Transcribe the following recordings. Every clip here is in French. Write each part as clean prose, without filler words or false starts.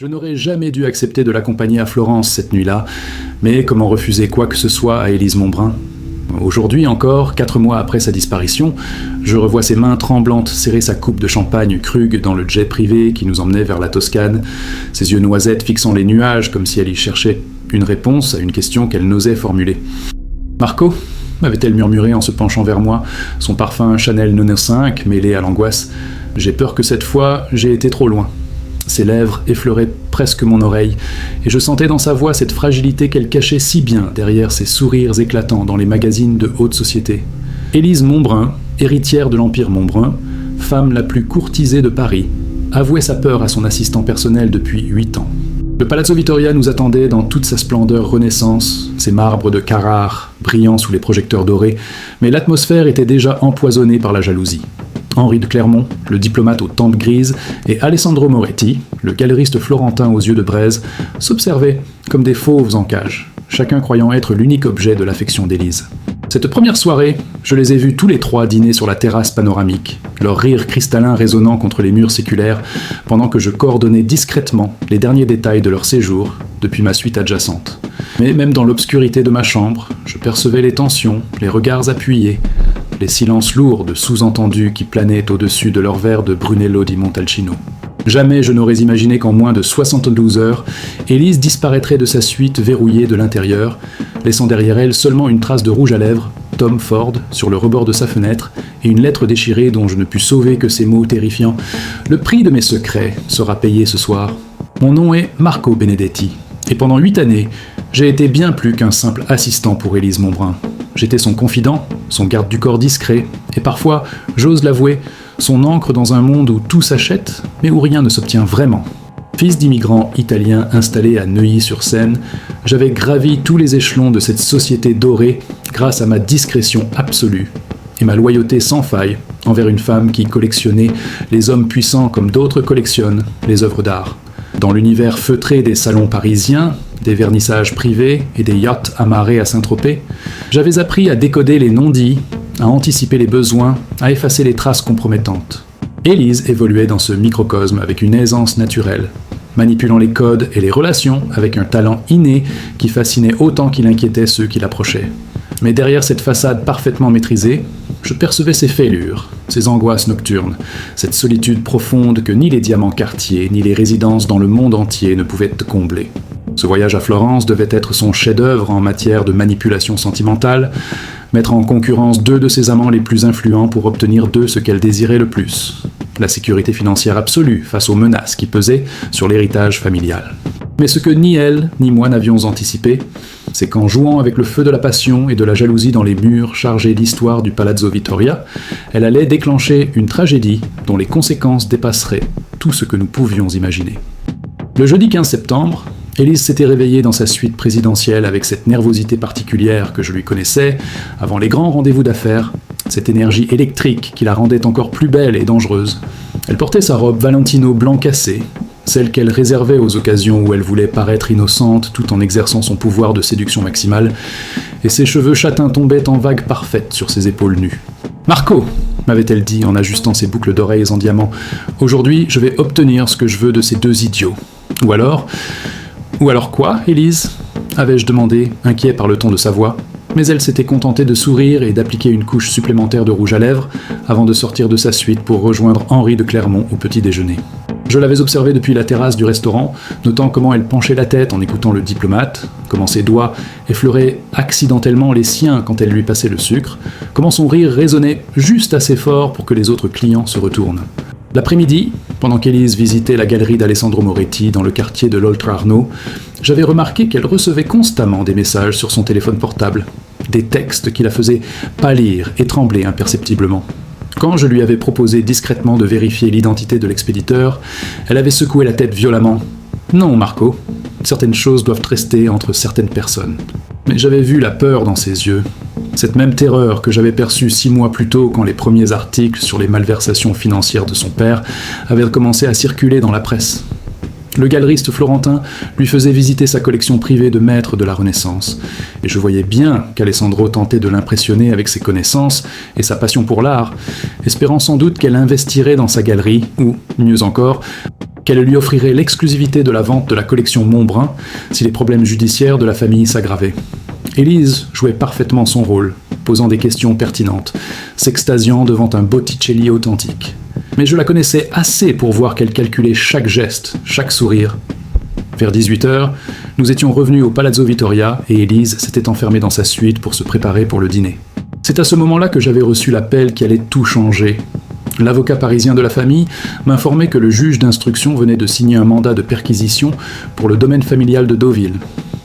Je n'aurais jamais dû accepter de l'accompagner à Florence cette nuit-là, mais comment refuser quoi que ce soit à Élise Montbrun ? Aujourd'hui encore, 4 mois après sa disparition, je revois ses mains tremblantes serrer sa coupe de champagne Krug dans le jet privé qui nous emmenait vers la Toscane, ses yeux noisettes fixant les nuages comme si elle y cherchait une réponse à une question qu'elle n'osait formuler. « Marco ?» m'avait-elle murmuré en se penchant vers moi, son parfum Chanel 95 mêlé à l'angoisse. « J'ai peur que cette fois, j'ai été trop loin. » Ses lèvres effleuraient presque mon oreille, et je sentais dans sa voix cette fragilité qu'elle cachait si bien derrière ses sourires éclatants dans les magazines de haute société. Élise Montbrun, héritière de l'Empire Montbrun, femme la plus courtisée de Paris, avouait sa peur à son assistant personnel depuis 8 ans. Le Palazzo Vittoria nous attendait dans toute sa splendeur Renaissance, ses marbres de Carrare brillant sous les projecteurs dorés, mais l'atmosphère était déjà empoisonnée par la jalousie. Henri de Clermont, le diplomate aux tempes grises, et Alessandro Moretti, le galeriste florentin aux yeux de braise, s'observaient comme des fauves en cage, chacun croyant être l'unique objet de l'affection d'Élise. Cette première soirée, je les ai vus tous les trois dîner sur la terrasse panoramique, leur rire cristallin résonnant contre les murs séculaires, pendant que je coordonnais discrètement les derniers détails de leur séjour depuis ma suite adjacente. Mais même dans l'obscurité de ma chambre, je percevais les tensions, les regards appuyés, les silences lourds de sous-entendus qui planaient au-dessus de leur verre de Brunello di Montalcino. Jamais je n'aurais imaginé qu'en moins de 72 heures, Élise disparaîtrait de sa suite verrouillée de l'intérieur, laissant derrière elle seulement une trace de rouge à lèvres, Tom Ford, sur le rebord de sa fenêtre, et une lettre déchirée dont je ne pus sauver que ces mots terrifiants. « Le prix de mes secrets sera payé ce soir. Mon nom est Marco Benedetti, et pendant 8 années, j'ai été bien plus qu'un simple assistant pour Élise Montbrun. J'étais son confident, son garde du corps discret, et parfois, j'ose l'avouer, son ancre dans un monde où tout s'achète, mais où rien ne s'obtient vraiment. Fils d'immigrants italiens installés à Neuilly-sur-Seine, j'avais gravi tous les échelons de cette société dorée grâce à ma discrétion absolue et ma loyauté sans faille envers une femme qui collectionnait les hommes puissants comme d'autres collectionnent les œuvres d'art. Dans l'univers feutré des salons parisiens, des vernissages privés et des yachts amarrés à Saint-Tropez, j'avais appris à décoder les non-dits, à anticiper les besoins, à effacer les traces compromettantes. Élise évoluait dans ce microcosme avec une aisance naturelle, manipulant les codes et les relations avec un talent inné qui fascinait autant qu'il inquiétait ceux qui l'approchaient. Mais derrière cette façade parfaitement maîtrisée, je percevais ses fêlures, ses angoisses nocturnes, cette solitude profonde que ni les diamants Cartier, ni les résidences dans le monde entier ne pouvaient combler. Ce voyage à Florence devait être son chef-d'œuvre en matière de manipulation sentimentale, mettre en concurrence 2 de ses amants les plus influents pour obtenir d'eux ce qu'elle désirait le plus, la sécurité financière absolue face aux menaces qui pesaient sur l'héritage familial. Mais ce que ni elle, ni moi n'avions anticipé, c'est qu'en jouant avec le feu de la passion et de la jalousie dans les murs chargés d'histoire du Palazzo Vittoria, elle allait déclencher une tragédie dont les conséquences dépasseraient tout ce que nous pouvions imaginer. Le jeudi 15 septembre, Élise s'était réveillée dans sa suite présidentielle avec cette nervosité particulière que je lui connaissais avant les grands rendez-vous d'affaires, cette énergie électrique qui la rendait encore plus belle et dangereuse. Elle portait sa robe Valentino blanc cassé, celle qu'elle réservait aux occasions où elle voulait paraître innocente tout en exerçant son pouvoir de séduction maximale, et ses cheveux châtains tombaient en vagues parfaites sur ses épaules nues. « Marco !» m'avait-elle dit en ajustant ses boucles d'oreilles en diamant. « Aujourd'hui, je vais obtenir ce que je veux de ces 2 idiots. Ou alors quoi, Élise ?» avais-je demandé, inquiet par le ton de sa voix. Mais elle s'était contentée de sourire et d'appliquer une couche supplémentaire de rouge à lèvres avant de sortir de sa suite pour rejoindre Henri de Clermont au petit déjeuner. Je l'avais observée depuis la terrasse du restaurant, notant comment elle penchait la tête en écoutant le diplomate, comment ses doigts effleuraient accidentellement les siens quand elle lui passait le sucre, comment son rire résonnait juste assez fort pour que les autres clients se retournent. L'après-midi, pendant qu'Élise visitait la galerie d'Alessandro Moretti dans le quartier de l'Oltrarno, j'avais remarqué qu'elle recevait constamment des messages sur son téléphone portable, des textes qui la faisaient pâlir et trembler imperceptiblement. Quand je lui avais proposé discrètement de vérifier l'identité de l'expéditeur, elle avait secoué la tête violemment. « Non, Marco, certaines choses doivent rester entre certaines personnes. » Mais j'avais vu la peur dans ses yeux, cette même terreur que j'avais perçue 6 mois plus tôt quand les premiers articles sur les malversations financières de son père avaient commencé à circuler dans la presse. Le galeriste florentin lui faisait visiter sa collection privée de maîtres de la Renaissance, et je voyais bien qu'Alessandro tentait de l'impressionner avec ses connaissances et sa passion pour l'art, espérant sans doute qu'elle investirait dans sa galerie, ou, mieux encore, qu'elle lui offrirait l'exclusivité de la vente de la collection Montbrun si les problèmes judiciaires de la famille s'aggravaient. Élise jouait parfaitement son rôle, posant des questions pertinentes, s'extasiant devant un Botticelli authentique. Mais je la connaissais assez pour voir qu'elle calculait chaque geste, chaque sourire. Vers 18h, nous étions revenus au Palazzo Vittoria et Élise s'était enfermée dans sa suite pour se préparer pour le dîner. C'est à ce moment-là que j'avais reçu l'appel qui allait tout changer. L'avocat parisien de la famille m'informait que le juge d'instruction venait de signer un mandat de perquisition pour le domaine familial de Deauville,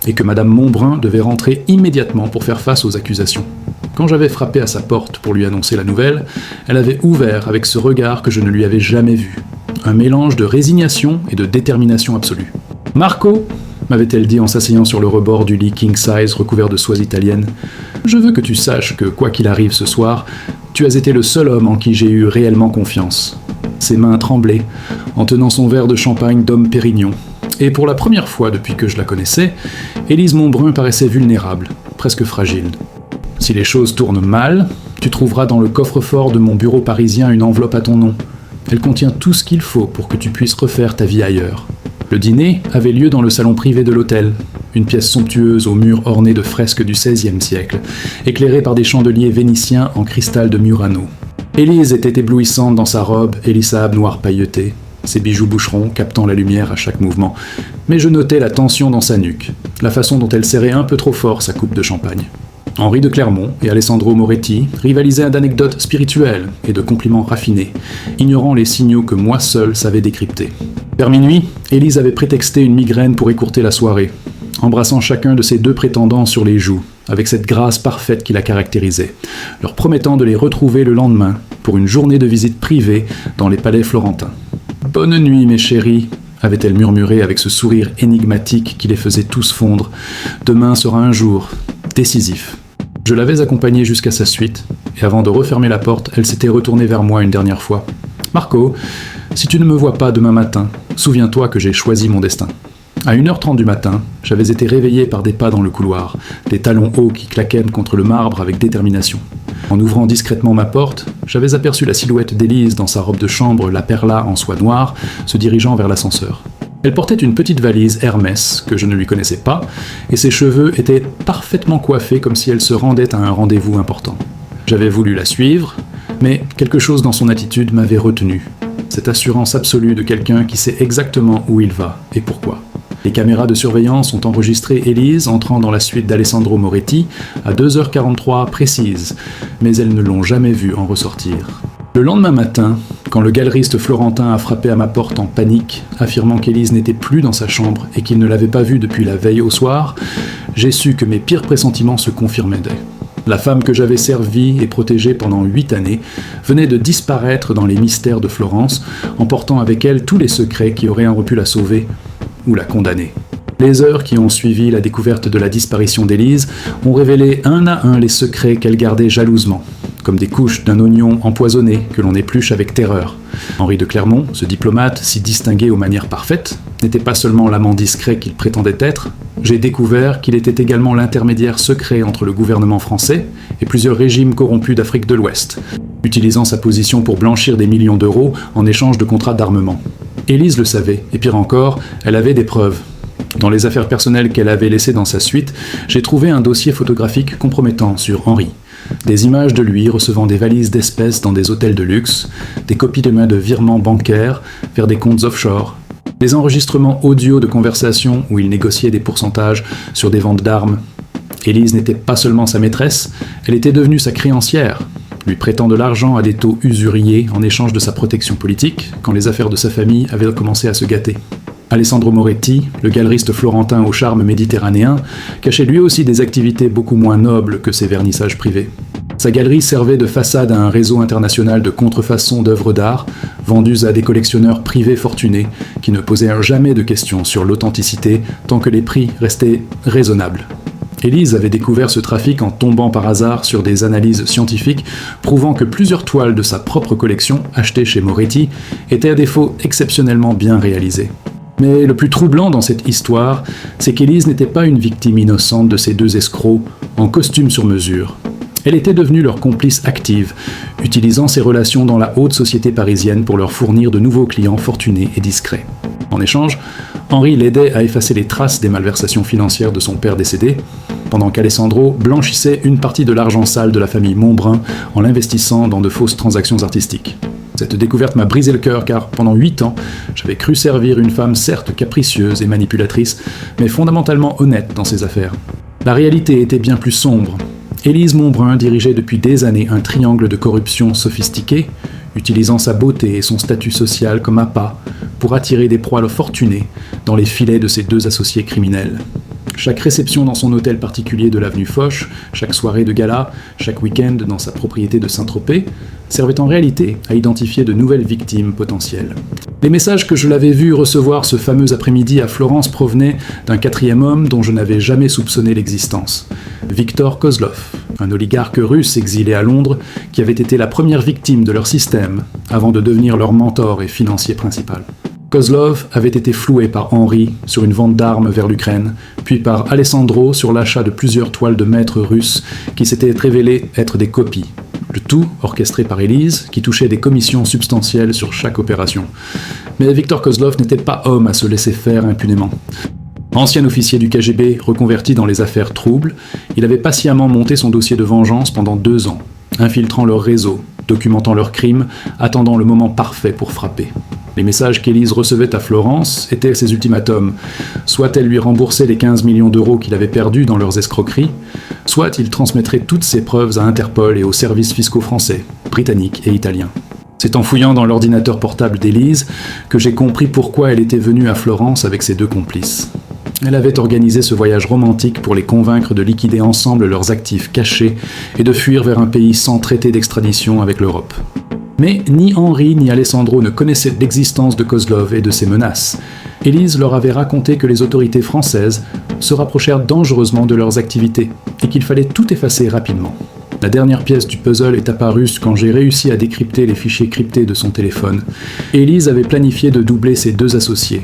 et que Madame Montbrun devait rentrer immédiatement pour faire face aux accusations. Quand j'avais frappé à sa porte pour lui annoncer la nouvelle, elle avait ouvert avec ce regard que je ne lui avais jamais vu. Un mélange de résignation et de détermination absolue. « Marco !» m'avait-elle dit en s'asseyant sur le rebord du lit king size recouvert de soie italienne. « Je veux que tu saches que, quoi qu'il arrive ce soir, tu as été le seul homme en qui j'ai eu réellement confiance. » Ses mains tremblaient, en tenant son verre de champagne d'homme Pérignon. Et pour la première fois depuis que je la connaissais, Élise Montbrun paraissait vulnérable, presque fragile. « Si les choses tournent mal, tu trouveras dans le coffre-fort de mon bureau parisien une enveloppe à ton nom. Elle contient tout ce qu'il faut pour que tu puisses refaire ta vie ailleurs. » Le dîner avait lieu dans le salon privé de l'hôtel, une pièce somptueuse aux murs ornés de fresques du XVIe siècle, éclairée par des chandeliers vénitiens en cristal de Murano. Élise était éblouissante dans sa robe élissable noire pailletée, ses bijoux boucherons captant la lumière à chaque mouvement, mais je notais la tension dans sa nuque, la façon dont elle serrait un peu trop fort sa coupe de champagne. Henri de Clermont et Alessandro Moretti rivalisaient d'anecdotes spirituelles et de compliments raffinés, ignorant les signaux que moi seul savais décrypter. Vers minuit, Élise avait prétexté une migraine pour écourter la soirée, embrassant chacun de ses deux prétendants sur les joues, avec cette grâce parfaite qui la caractérisait, leur promettant de les retrouver le lendemain pour une journée de visite privée dans les palais florentins. « Bonne nuit, mes chéris !» avait-elle murmuré avec ce sourire énigmatique qui les faisait tous fondre. « Demain sera un jour décisif. » Je l'avais accompagnée jusqu'à sa suite, et avant de refermer la porte, elle s'était retournée vers moi une dernière fois. « Marco, si tu ne me vois pas demain matin, souviens-toi que j'ai choisi mon destin. » À 1h30 du matin, j'avais été réveillé par des pas dans le couloir, des talons hauts qui claquaient contre le marbre avec détermination. En ouvrant discrètement ma porte, j'avais aperçu la silhouette d'Élise dans sa robe de chambre, la perla en soie noire, se dirigeant vers l'ascenseur. Elle portait une petite valise Hermès, que je ne lui connaissais pas, et ses cheveux étaient parfaitement coiffés comme si elle se rendait à un rendez-vous important. J'avais voulu la suivre, mais quelque chose dans son attitude m'avait retenu. Cette assurance absolue de quelqu'un qui sait exactement où il va et pourquoi. Les caméras de surveillance ont enregistré Élise entrant dans la suite d'Alessandro Moretti à 2h43 précises, mais elles ne l'ont jamais vue en ressortir. Le lendemain matin, quand le galeriste florentin a frappé à ma porte en panique, affirmant qu'Élise n'était plus dans sa chambre et qu'il ne l'avait pas vue depuis la veille au soir, j'ai su que mes pires pressentiments se confirmaient. La femme que j'avais servie et protégée pendant 8 années venait de disparaître dans les mystères de Florence, emportant avec elle tous les secrets qui auraient pu la sauver ou la condamner. Les heures qui ont suivi la découverte de la disparition d'Élise ont révélé un à un les secrets qu'elle gardait jalousement, comme des couches d'un oignon empoisonné que l'on épluche avec terreur. Henri de Clermont, ce diplomate si distingué aux manières parfaites, n'était pas seulement l'amant discret qu'il prétendait être. J'ai découvert qu'il était également l'intermédiaire secret entre le gouvernement français et plusieurs régimes corrompus d'Afrique de l'Ouest, utilisant sa position pour blanchir des millions d'euros en échange de contrats d'armement. Élise le savait, et pire encore, elle avait des preuves. Dans les affaires personnelles qu'elle avait laissées dans sa suite, j'ai trouvé un dossier photographique compromettant sur Henri. Des images de lui recevant des valises d'espèces dans des hôtels de luxe, des copies de mains de virements bancaires vers des comptes offshore, des enregistrements audio de conversations où il négociait des pourcentages sur des ventes d'armes. Élise n'était pas seulement sa maîtresse, elle était devenue sa créancière, lui prêtant de l'argent à des taux usuriers en échange de sa protection politique, quand les affaires de sa famille avaient commencé à se gâter. Alessandro Moretti, le galeriste florentin au charme méditerranéen, cachait lui aussi des activités beaucoup moins nobles que ses vernissages privés. Sa galerie servait de façade à un réseau international de contrefaçons d'œuvres d'art, vendues à des collectionneurs privés fortunés, qui ne posaient jamais de questions sur l'authenticité tant que les prix restaient raisonnables. Élise avait découvert ce trafic en tombant par hasard sur des analyses scientifiques prouvant que plusieurs toiles de sa propre collection, achetées chez Moretti, étaient à défaut exceptionnellement bien réalisées. Mais le plus troublant dans cette histoire, c'est qu'Élise n'était pas une victime innocente de ces deux escrocs en costume sur mesure. Elle était devenue leur complice active, utilisant ses relations dans la haute société parisienne pour leur fournir de nouveaux clients fortunés et discrets. En échange, Henri l'aidait à effacer les traces des malversations financières de son père décédé, pendant qu'Alessandro blanchissait une partie de l'argent sale de la famille Montbrun en l'investissant dans de fausses transactions artistiques. Cette découverte m'a brisé le cœur car, pendant 8 ans, j'avais cru servir une femme certes capricieuse et manipulatrice, mais fondamentalement honnête dans ses affaires. La réalité était bien plus sombre. Élise Montbrun dirigeait depuis des années un triangle de corruption sophistiqué, utilisant sa beauté et son statut social comme appât pour attirer des proies fortunées dans les filets de ses 2 associés criminels. Chaque réception dans son hôtel particulier de l'avenue Foch, chaque soirée de gala, chaque week-end dans sa propriété de Saint-Tropez, servait en réalité à identifier de nouvelles victimes potentielles. Les messages que je l'avais vu recevoir ce fameux après-midi à Florence provenaient d'un 4e homme dont je n'avais jamais soupçonné l'existence, Viktor Kozlov, un oligarque russe exilé à Londres qui avait été la première victime de leur système avant de devenir leur mentor et financier principal. Kozlov avait été floué par Henri sur une vente d'armes vers l'Ukraine, puis par Alessandro sur l'achat de plusieurs toiles de maîtres russes qui s'étaient révélées être des copies. Le tout orchestré par Élise, qui touchait des commissions substantielles sur chaque opération. Mais Viktor Kozlov n'était pas homme à se laisser faire impunément. Ancien officier du KGB reconverti dans les affaires troubles, il avait patiemment monté son dossier de vengeance pendant 2 ans, infiltrant leur réseau, documentant leurs crimes, attendant le moment parfait pour frapper. Les messages qu'Élise recevait à Florence étaient ses ultimatums. Soit elle lui remboursait les 15 millions d'euros qu'il avait perdus dans leurs escroqueries, soit il transmettrait toutes ses preuves à Interpol et aux services fiscaux français, britanniques et italiens. C'est en fouillant dans l'ordinateur portable d'Élise que j'ai compris pourquoi elle était venue à Florence avec ses 2 complices. Elle avait organisé ce voyage romantique pour les convaincre de liquider ensemble leurs actifs cachés et de fuir vers un pays sans traité d'extradition avec l'Europe. Mais ni Henri ni Alessandro ne connaissaient l'existence de Kozlov et de ses menaces. Élise leur avait raconté que les autorités françaises se rapprochèrent dangereusement de leurs activités et qu'il fallait tout effacer rapidement. La dernière pièce du puzzle est apparue quand j'ai réussi à décrypter les fichiers cryptés de son téléphone. Élise avait planifié de doubler ses 2 associés,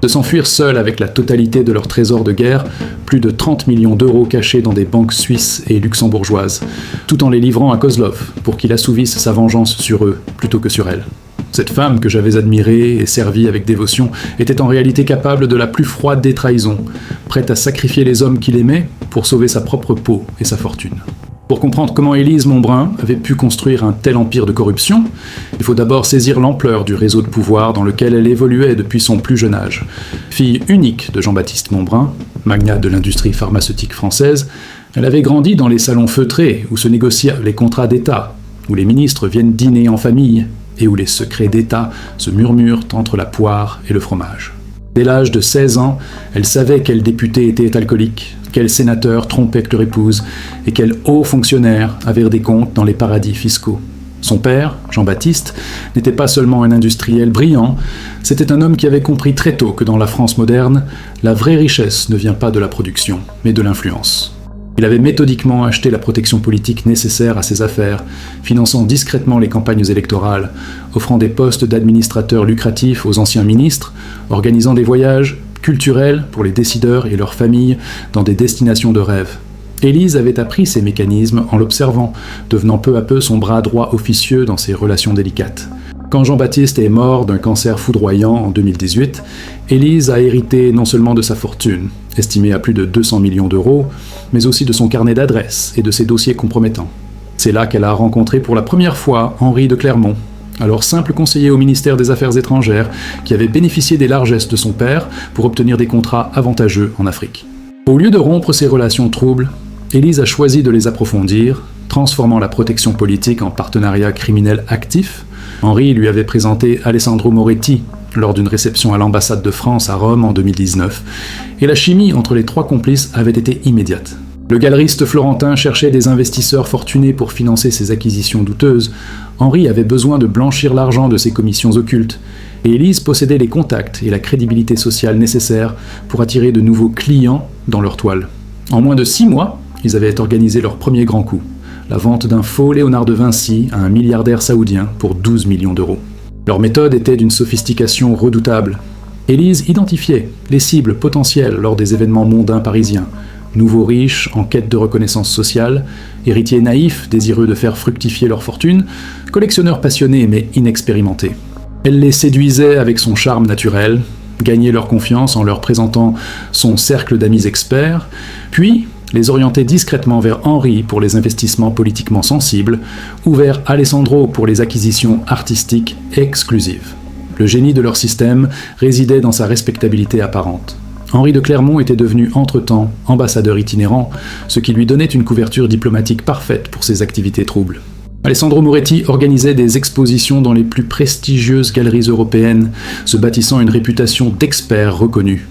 de s'enfuir seule avec la totalité de leur trésor de guerre, plus de 30 millions d'euros cachés dans des banques suisses et luxembourgeoises, tout en les livrant à Kozlov pour qu'il assouvisse sa vengeance sur eux plutôt que sur elle. Cette femme que j'avais admirée et servie avec dévotion était en réalité capable de la plus froide des trahisons, prête à sacrifier les hommes qu'il aimait pour sauver sa propre peau et sa fortune. Pour comprendre comment Élise Montbrun avait pu construire un tel empire de corruption, il faut d'abord saisir l'ampleur du réseau de pouvoir dans lequel elle évoluait depuis son plus jeune âge. Fille unique de Jean-Baptiste Montbrun, magnat de l'industrie pharmaceutique française, elle avait grandi dans les salons feutrés où se négociaient les contrats d'État, où les ministres viennent dîner en famille et où les secrets d'État se murmurent entre la poire et le fromage. Dès l'âge de 16 ans, elle savait quel député était alcoolique, quel sénateur trompait leur épouse et quel haut fonctionnaire avait des comptes dans les paradis fiscaux. Son père, Jean-Baptiste, n'était pas seulement un industriel brillant, c'était un homme qui avait compris très tôt que dans la France moderne, la vraie richesse ne vient pas de la production, mais de l'influence. Il avait méthodiquement acheté la protection politique nécessaire à ses affaires, finançant discrètement les campagnes électorales, offrant des postes d'administrateurs lucratifs aux anciens ministres, organisant des voyages culturels pour les décideurs et leurs familles dans des destinations de rêve. Élise avait appris ces mécanismes en l'observant, devenant peu à peu son bras droit officieux dans ses relations délicates. Quand Jean-Baptiste est mort d'un cancer foudroyant en 2018, Élise a hérité non seulement de sa fortune, estimée à plus de 200 millions d'euros, mais aussi de son carnet d'adresses et de ses dossiers compromettants. C'est là qu'elle a rencontré pour la première fois Henri de Clermont, alors simple conseiller au ministère des Affaires étrangères, qui avait bénéficié des largesses de son père pour obtenir des contrats avantageux en Afrique. Au lieu de rompre ces relations troubles, Élise a choisi de les approfondir, transformant la protection politique en partenariat criminel actif. Henri lui avait présenté Alessandro Moretti lors d'une réception à l'ambassade de France à Rome en 2019, et la chimie entre les 3 complices avait été immédiate. Le galeriste florentin cherchait des investisseurs fortunés pour financer ses acquisitions douteuses. Henri avait besoin de blanchir l'argent de ses commissions occultes, et Élise possédait les contacts et la crédibilité sociale nécessaires pour attirer de nouveaux clients dans leur toile. En moins de 6 mois, ils avaient organisé leur premier grand coup, la vente d'un faux Léonard de Vinci à un milliardaire saoudien pour 12 millions d'euros. Leur méthode était d'une sophistication redoutable. Élise identifiait les cibles potentielles lors des événements mondains parisiens, nouveaux riches en quête de reconnaissance sociale, héritiers naïfs désireux de faire fructifier leur fortune, collectionneurs passionnés mais inexpérimentés. Elle les séduisait avec son charme naturel, gagner leur confiance en leur présentant son cercle d'amis experts, puis les orienter discrètement vers Henri pour les investissements politiquement sensibles, ou vers Alessandro pour les acquisitions artistiques exclusives. Le génie de leur système résidait dans sa respectabilité apparente. Henri de Clermont était devenu entre-temps ambassadeur itinérant, ce qui lui donnait une couverture diplomatique parfaite pour ses activités troubles. Alessandro Moretti organisait des expositions dans les plus prestigieuses galeries européennes, se bâtissant une réputation d'expert reconnu.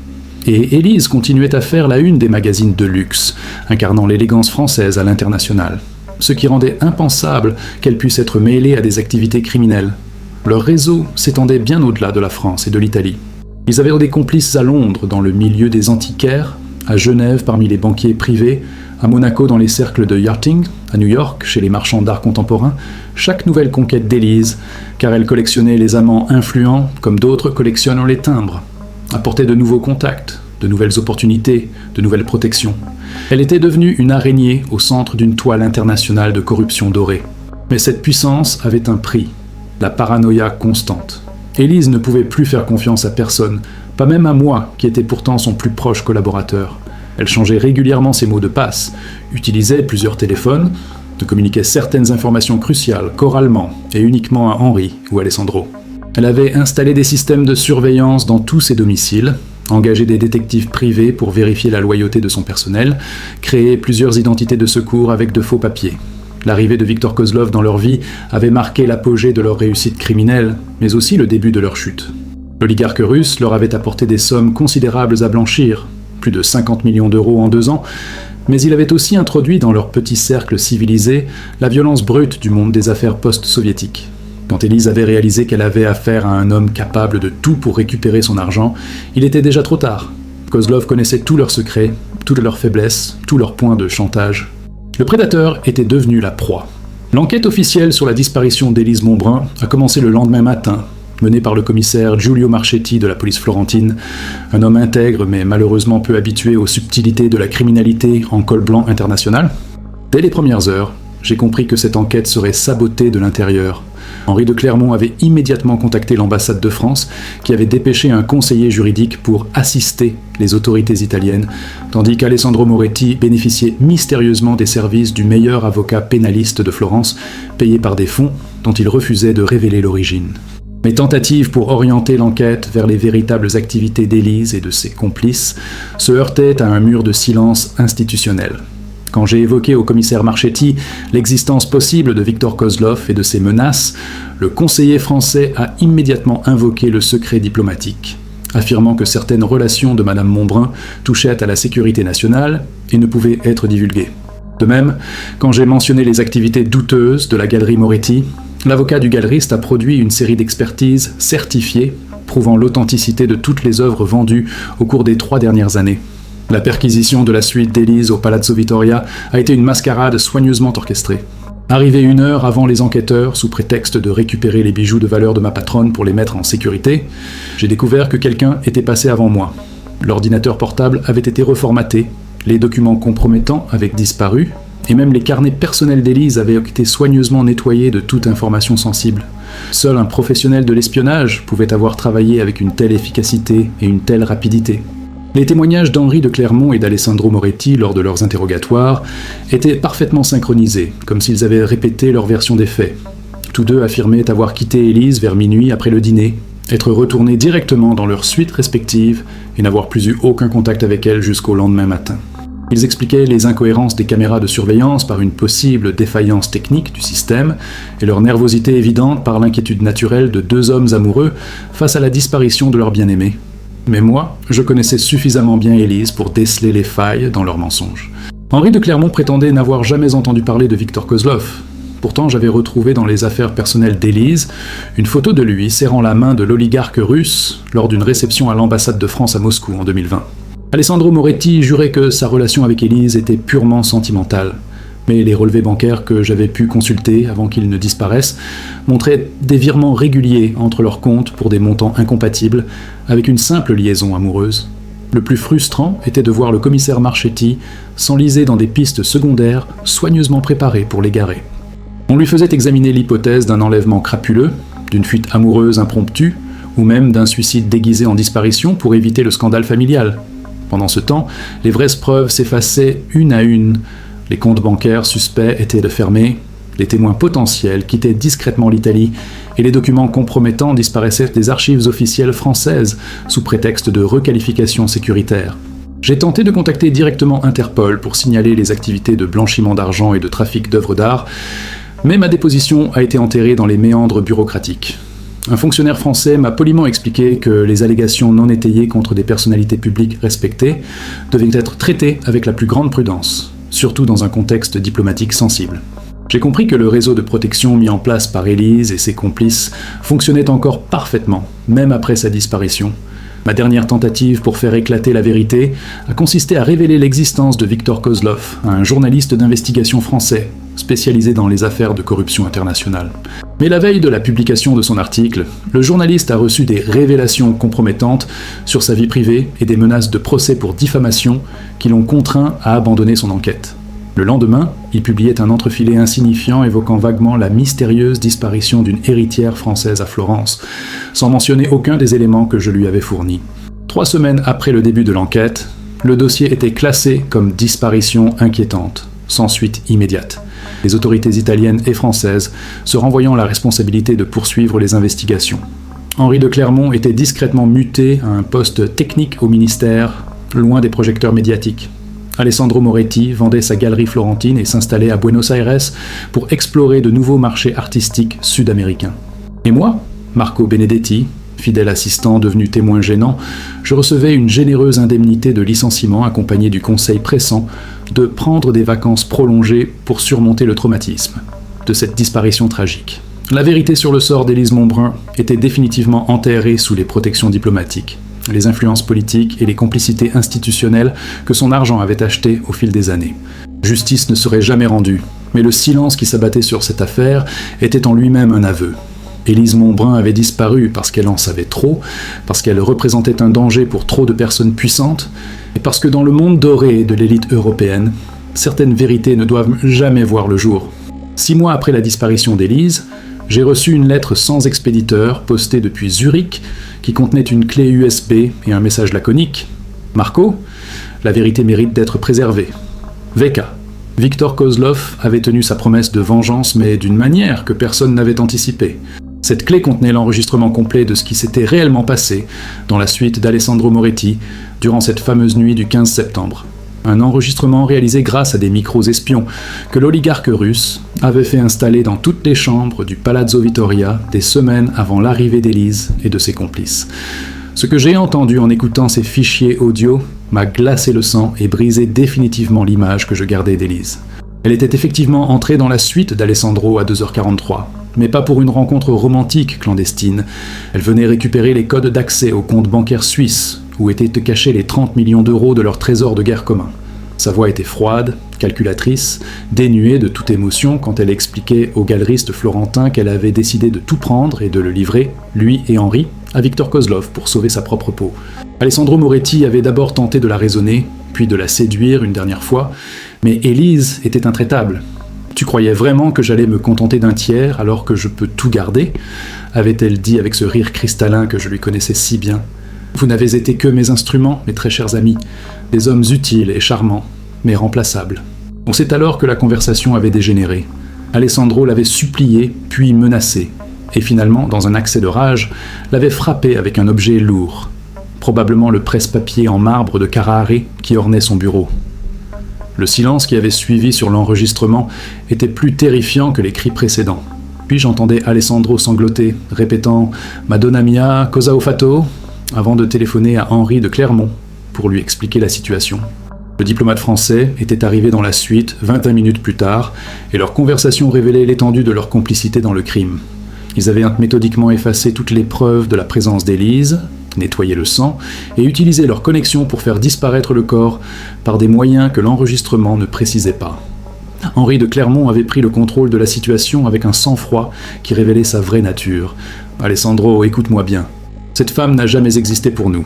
Et Élise continuait à faire la une des magazines de luxe, incarnant l'élégance française à l'international, ce qui rendait impensable qu'elle puisse être mêlée à des activités criminelles. Leur réseau s'étendait bien au-delà de la France et de l'Italie. Ils avaient des complices à Londres dans le milieu des antiquaires, à Genève parmi les banquiers privés, à Monaco dans les cercles de yachting, à New York chez les marchands d'art contemporain, chaque nouvelle conquête d'Élise, car elle collectionnait les amants influents comme d'autres collectionnent les timbres, apportait de nouveaux contacts, de nouvelles opportunités, de nouvelles protections. Elle était devenue une araignée au centre d'une toile internationale de corruption dorée. Mais cette puissance avait un prix, la paranoïa constante. Élise ne pouvait plus faire confiance à personne, pas même à moi, qui était pourtant son plus proche collaborateur. Elle changeait régulièrement ses mots de passe, utilisait plusieurs téléphones, ne communiquait certaines informations cruciales qu'oralement et uniquement à Henri ou Alessandro. Elle avait installé des systèmes de surveillance dans tous ses domiciles, engagé des détectives privés pour vérifier la loyauté de son personnel, créé plusieurs identités de secours avec de faux papiers. L'arrivée de Viktor Kozlov dans leur vie avait marqué l'apogée de leur réussite criminelle, mais aussi le début de leur chute. L'oligarque russe leur avait apporté des sommes considérables à blanchir, plus de 50 millions d'euros en 2 ans, mais il avait aussi introduit dans leur petit cercle civilisé la violence brute du monde des affaires post-soviétiques. Quand Élise avait réalisé qu'elle avait affaire à un homme capable de tout pour récupérer son argent, il était déjà trop tard. Kozlov connaissait tous leurs secrets, toutes leurs faiblesses, tous leurs points de chantage. Le prédateur était devenu la proie. L'enquête officielle sur la disparition d'Élise Monbrun a commencé le lendemain matin, menée par le commissaire Giulio Marchetti de la police florentine, un homme intègre mais malheureusement peu habitué aux subtilités de la criminalité en col blanc international. Dès les premières heures, j'ai compris que cette enquête serait sabotée de l'intérieur. Henri de Clermont avait immédiatement contacté l'ambassade de France, qui avait dépêché un conseiller juridique pour assister les autorités italiennes, tandis qu'Alessandro Moretti bénéficiait mystérieusement des services du meilleur avocat pénaliste de Florence, payé par des fonds dont il refusait de révéler l'origine. Mes tentatives pour orienter l'enquête vers les véritables activités d'Élise et de ses complices se heurtaient à un mur de silence institutionnel. Quand j'ai évoqué au commissaire Marchetti l'existence possible de Viktor Kozlov et de ses menaces, le conseiller français a immédiatement invoqué le secret diplomatique, affirmant que certaines relations de Madame Monbrun touchaient à la sécurité nationale et ne pouvaient être divulguées. De même, quand j'ai mentionné les activités douteuses de la galerie Moretti, l'avocat du galeriste a produit une série d'expertises certifiées prouvant l'authenticité de toutes les œuvres vendues au cours des 3 dernières années. La perquisition de la suite d'Élise au Palazzo Vittoria a été une mascarade soigneusement orchestrée. Arrivé 1 heure avant les enquêteurs, sous prétexte de récupérer les bijoux de valeur de ma patronne pour les mettre en sécurité, j'ai découvert que quelqu'un était passé avant moi. L'ordinateur portable avait été reformaté, les documents compromettants avaient disparu, et même les carnets personnels d'Élise avaient été soigneusement nettoyés de toute information sensible. Seul un professionnel de l'espionnage pouvait avoir travaillé avec une telle efficacité et une telle rapidité. Les témoignages d'Henri de Clermont et d'Alessandro Moretti lors de leurs interrogatoires étaient parfaitement synchronisés, comme s'ils avaient répété leur version des faits. Tous deux affirmaient avoir quitté Élise vers minuit après le dîner, être retournés directement dans leurs suites respectives et n'avoir plus eu aucun contact avec elle jusqu'au lendemain matin. Ils expliquaient les incohérences des caméras de surveillance par une possible défaillance technique du système et leur nervosité évidente par l'inquiétude naturelle de 2 hommes amoureux face à la disparition de leur bien-aimé. Mais moi, je connaissais suffisamment bien Élise pour déceler les failles dans leurs mensonges. Henri de Clermont prétendait n'avoir jamais entendu parler de Viktor Kozlov. Pourtant, j'avais retrouvé dans les affaires personnelles d'Élise une photo de lui serrant la main de l'oligarque russe lors d'une réception à l'ambassade de France à Moscou en 2020. Alessandro Moretti jurait que sa relation avec Élise était purement sentimentale. Mais les relevés bancaires que j'avais pu consulter avant qu'ils ne disparaissent montraient des virements réguliers entre leurs comptes pour des montants incompatibles avec une simple liaison amoureuse. Le plus frustrant était de voir le commissaire Marchetti s'enliser dans des pistes secondaires soigneusement préparées pour l'égarer. On lui faisait examiner l'hypothèse d'un enlèvement crapuleux, d'une fuite amoureuse impromptue ou même d'un suicide déguisé en disparition pour éviter le scandale familial. Pendant ce temps, les vraies preuves s'effaçaient une à une. Les comptes bancaires suspects étaient fermés, les témoins potentiels quittaient discrètement l'Italie et les documents compromettants disparaissaient des archives officielles françaises sous prétexte de requalification sécuritaire. J'ai tenté de contacter directement Interpol pour signaler les activités de blanchiment d'argent et de trafic d'œuvres d'art, mais ma déposition a été enterrée dans les méandres bureaucratiques. Un fonctionnaire français m'a poliment expliqué que les allégations non étayées contre des personnalités publiques respectées devaient être traitées avec la plus grande prudence, surtout dans un contexte diplomatique sensible. J'ai compris que le réseau de protection mis en place par Élise et ses complices fonctionnait encore parfaitement, même après sa disparition. Ma dernière tentative pour faire éclater la vérité a consisté à révéler l'existence de Viktor Kozlov, un journaliste d'investigation français, spécialisé dans les affaires de corruption internationale. Mais la veille de la publication de son article, le journaliste a reçu des révélations compromettantes sur sa vie privée et des menaces de procès pour diffamation qui l'ont contraint à abandonner son enquête. Le lendemain, il publiait un entrefilé insignifiant évoquant vaguement la mystérieuse disparition d'une héritière française à Florence, sans mentionner aucun des éléments que je lui avais fournis. 3 semaines après le début de l'enquête, le dossier était classé comme disparition inquiétante, sans suite immédiate. Les autorités italiennes et françaises se renvoyant la responsabilité de poursuivre les investigations. Henri de Clermont était discrètement muté à un poste technique au ministère, loin des projecteurs médiatiques. Alessandro Moretti vendait sa galerie florentine et s'installait à Buenos Aires pour explorer de nouveaux marchés artistiques sud-américains. Et moi, Marco Benedetti, fidèle assistant devenu témoin gênant, je recevais une généreuse indemnité de licenciement accompagnée du conseil pressant de prendre des vacances prolongées pour surmonter le traumatisme de cette disparition tragique. La vérité sur le sort d'Élise Monbrun était définitivement enterrée sous les protections diplomatiques, les influences politiques et les complicités institutionnelles que son argent avait achetées au fil des années. Justice ne serait jamais rendue, mais le silence qui s'abattait sur cette affaire était en lui-même un aveu. Élise Monbrun avait disparu parce qu'elle en savait trop, parce qu'elle représentait un danger pour trop de personnes puissantes, et parce que dans le monde doré de l'élite européenne, certaines vérités ne doivent jamais voir le jour. 6 mois après la disparition d'Élise, j'ai reçu une lettre sans expéditeur postée depuis Zurich qui contenait une clé USB et un message laconique. Marco, la vérité mérite d'être préservée. Veka. Viktor Kozlov avait tenu sa promesse de vengeance, mais d'une manière que personne n'avait anticipée. Cette clé contenait l'enregistrement complet de ce qui s'était réellement passé dans la suite d'Alessandro Moretti durant cette fameuse nuit du 15 septembre. Un enregistrement réalisé grâce à des micros espions que l'oligarque russe avait fait installer dans toutes les chambres du Palazzo Vittoria des semaines avant l'arrivée d'Élise et de ses complices. Ce que j'ai entendu en écoutant ces fichiers audio m'a glacé le sang et brisé définitivement l'image que je gardais d'Élise. Elle était effectivement entrée dans la suite d'Alessandro à 2h43, mais pas pour une rencontre romantique clandestine. Elle venait récupérer les codes d'accès au compte bancaire suisse, où étaient cachés les 30 millions d'euros de leur trésor de guerre commun. Sa voix était froide, calculatrice, dénuée de toute émotion quand elle expliquait au galeriste florentin qu'elle avait décidé de tout prendre et de le livrer, lui et Henri, à Viktor Kozlov pour sauver sa propre peau. Alessandro Moretti avait d'abord tenté de la raisonner, puis de la séduire une dernière fois, mais Élise était intraitable. « Tu croyais vraiment que j'allais me contenter d'un tiers alors que je peux tout garder ?» avait-elle dit avec ce rire cristallin que je lui connaissais si bien. « Vous n'avez été que mes instruments, mes très chers amis, des hommes utiles et charmants, mais remplaçables. » On sait alors que la conversation avait dégénéré. Alessandro l'avait supplié, puis menacé, et finalement, dans un accès de rage, l'avait frappé avec un objet lourd, probablement le presse-papier en marbre de Carrare qui ornait son bureau. Le silence qui avait suivi sur l'enregistrement était plus terrifiant que les cris précédents. Puis j'entendais Alessandro sangloter, répétant « Madonna mia, cosa ho fatto ?» avant de téléphoner à Henri de Clermont pour lui expliquer la situation. Le diplomate français était arrivé dans la suite 21 minutes plus tard, et leur conversation révélait l'étendue de leur complicité dans le crime. Ils avaient méthodiquement effacé toutes les preuves de la présence d'Élise, nettoyé le sang, et utilisé leur connexion pour faire disparaître le corps par des moyens que l'enregistrement ne précisait pas. Henri de Clermont avait pris le contrôle de la situation avec un sang-froid qui révélait sa vraie nature. « Alessandro, écoute-moi bien. Cette femme n'a jamais existé pour nous.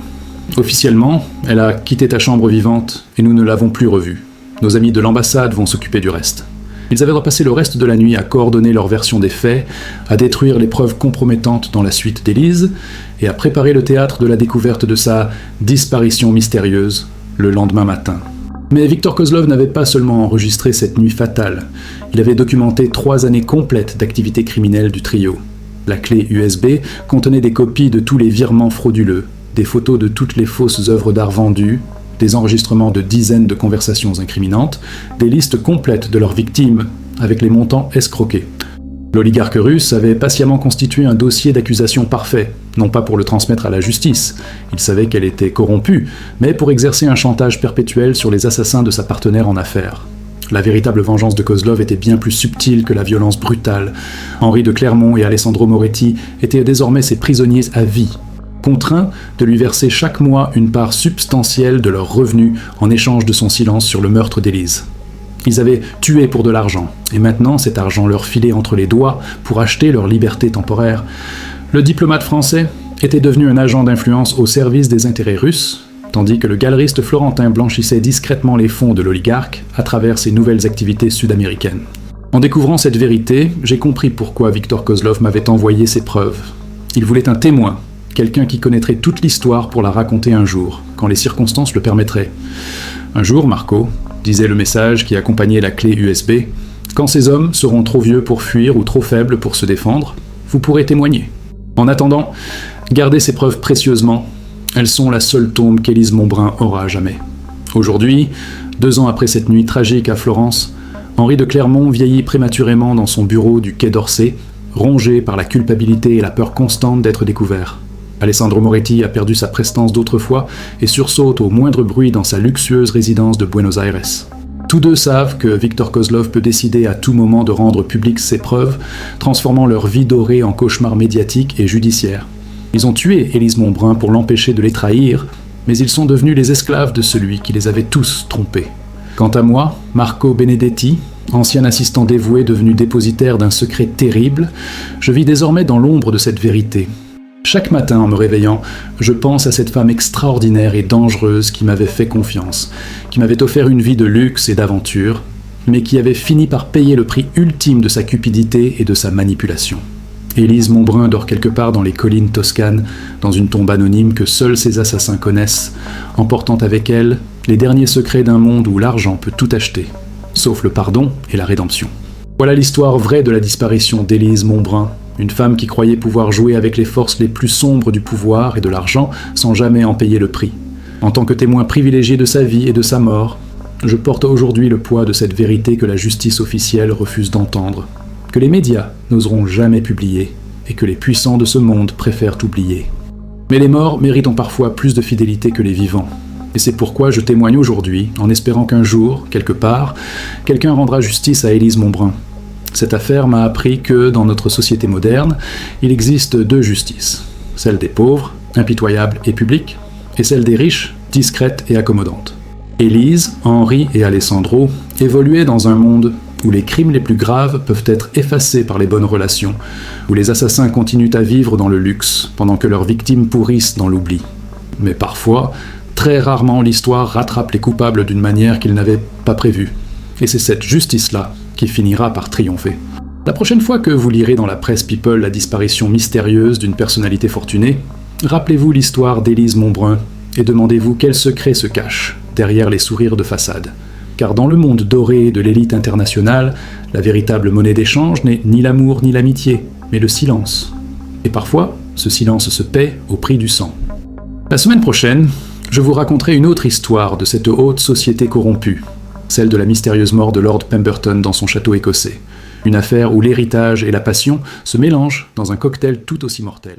Officiellement, elle a quitté ta chambre vivante et nous ne l'avons plus revue. Nos amis de l'ambassade vont s'occuper du reste. Ils avaient repassé le reste de la nuit à coordonner leur version des faits, à détruire les preuves compromettantes dans la suite d'Élise, et à préparer le théâtre de la découverte de sa disparition mystérieuse le lendemain matin. Mais Viktor Kozlov n'avait pas seulement enregistré cette nuit fatale, il avait documenté 3 années complètes d'activité criminelle du trio. La clé USB contenait des copies de tous les virements frauduleux, des photos de toutes les fausses œuvres d'art vendues, des enregistrements de dizaines de conversations incriminantes, des listes complètes de leurs victimes, avec les montants escroqués. L'oligarque russe avait patiemment constitué un dossier d'accusation parfait, non pas pour le transmettre à la justice, il savait qu'elle était corrompue, mais pour exercer un chantage perpétuel sur les assassins de sa partenaire en affaires. La véritable vengeance de Kozlov était bien plus subtile que la violence brutale. Henri de Clermont et Alessandro Moretti étaient désormais ses prisonniers à vie, contraints de lui verser chaque mois une part substantielle de leurs revenus en échange de son silence sur le meurtre d'Élise. Ils avaient tué pour de l'argent, et maintenant cet argent leur filait entre les doigts pour acheter leur liberté temporaire. Le diplomate français était devenu un agent d'influence au service des intérêts russes, tandis que le galeriste florentin blanchissait discrètement les fonds de l'oligarque à travers ses nouvelles activités sud-américaines. En découvrant cette vérité, j'ai compris pourquoi Viktor Kozlov m'avait envoyé ces preuves. Il voulait un témoin, quelqu'un qui connaîtrait toute l'histoire pour la raconter un jour, quand les circonstances le permettraient. Un jour, Marco, disait le message qui accompagnait la clé USB, quand ces hommes seront trop vieux pour fuir ou trop faibles pour se défendre, vous pourrez témoigner. En attendant, gardez ces preuves précieusement. Elles sont la seule tombe qu'Élise Montbrun aura à jamais. Aujourd'hui, 2 ans après cette nuit tragique à Florence, Henri de Clermont vieillit prématurément dans son bureau du quai d'Orsay, rongé par la culpabilité et la peur constante d'être découvert. Alessandro Moretti a perdu sa prestance d'autrefois et sursaute au moindre bruit dans sa luxueuse résidence de Buenos Aires. Tous deux savent que Viktor Kozlov peut décider à tout moment de rendre publiques ses preuves, transformant leur vie dorée en cauchemar médiatique et judiciaire. Ils ont tué Élise Montbrun pour l'empêcher de les trahir, mais ils sont devenus les esclaves de celui qui les avait tous trompés. Quant à moi, Marco Benedetti, ancien assistant dévoué devenu dépositaire d'un secret terrible, je vis désormais dans l'ombre de cette vérité. Chaque matin, en me réveillant, je pense à cette femme extraordinaire et dangereuse qui m'avait fait confiance, qui m'avait offert une vie de luxe et d'aventure, mais qui avait fini par payer le prix ultime de sa cupidité et de sa manipulation. Élise Montbrun dort quelque part dans les collines toscanes, dans une tombe anonyme que seuls ses assassins connaissent, emportant avec elle les derniers secrets d'un monde où l'argent peut tout acheter, sauf le pardon et la rédemption. Voilà l'histoire vraie de la disparition d'Élise Montbrun, une femme qui croyait pouvoir jouer avec les forces les plus sombres du pouvoir et de l'argent sans jamais en payer le prix. En tant que témoin privilégié de sa vie et de sa mort, je porte aujourd'hui le poids de cette vérité que la justice officielle refuse d'entendre, que les médias n'oseront jamais publier et que les puissants de ce monde préfèrent oublier. Mais les morts méritent parfois plus de fidélité que les vivants. Et c'est pourquoi je témoigne aujourd'hui, en espérant qu'un jour, quelque part, quelqu'un rendra justice à Élise Montbrun. Cette affaire m'a appris que, dans notre société moderne, il existe 2 justices. Celle des pauvres, impitoyable et publique, et celle des riches, discrète et accommodante. Élise, Henri et Alessandro évoluaient dans un monde où les crimes les plus graves peuvent être effacés par les bonnes relations, où les assassins continuent à vivre dans le luxe, pendant que leurs victimes pourrissent dans l'oubli. Mais parfois, très rarement, l'histoire rattrape les coupables d'une manière qu'ils n'avaient pas prévue. Et c'est cette justice-là qui finira par triompher. La prochaine fois que vous lirez dans la presse People la disparition mystérieuse d'une personnalité fortunée, rappelez-vous l'histoire d'Élise Montbrun et demandez-vous quel secret se cache derrière les sourires de façade. Car dans le monde doré de l'élite internationale, la véritable monnaie d'échange n'est ni l'amour ni l'amitié, mais le silence. Et parfois, ce silence se paie au prix du sang. La semaine prochaine, je vous raconterai une autre histoire de cette haute société corrompue, celle de la mystérieuse mort de Lord Pemberton dans son château écossais. Une affaire où l'héritage et la passion se mélangent dans un cocktail tout aussi mortel.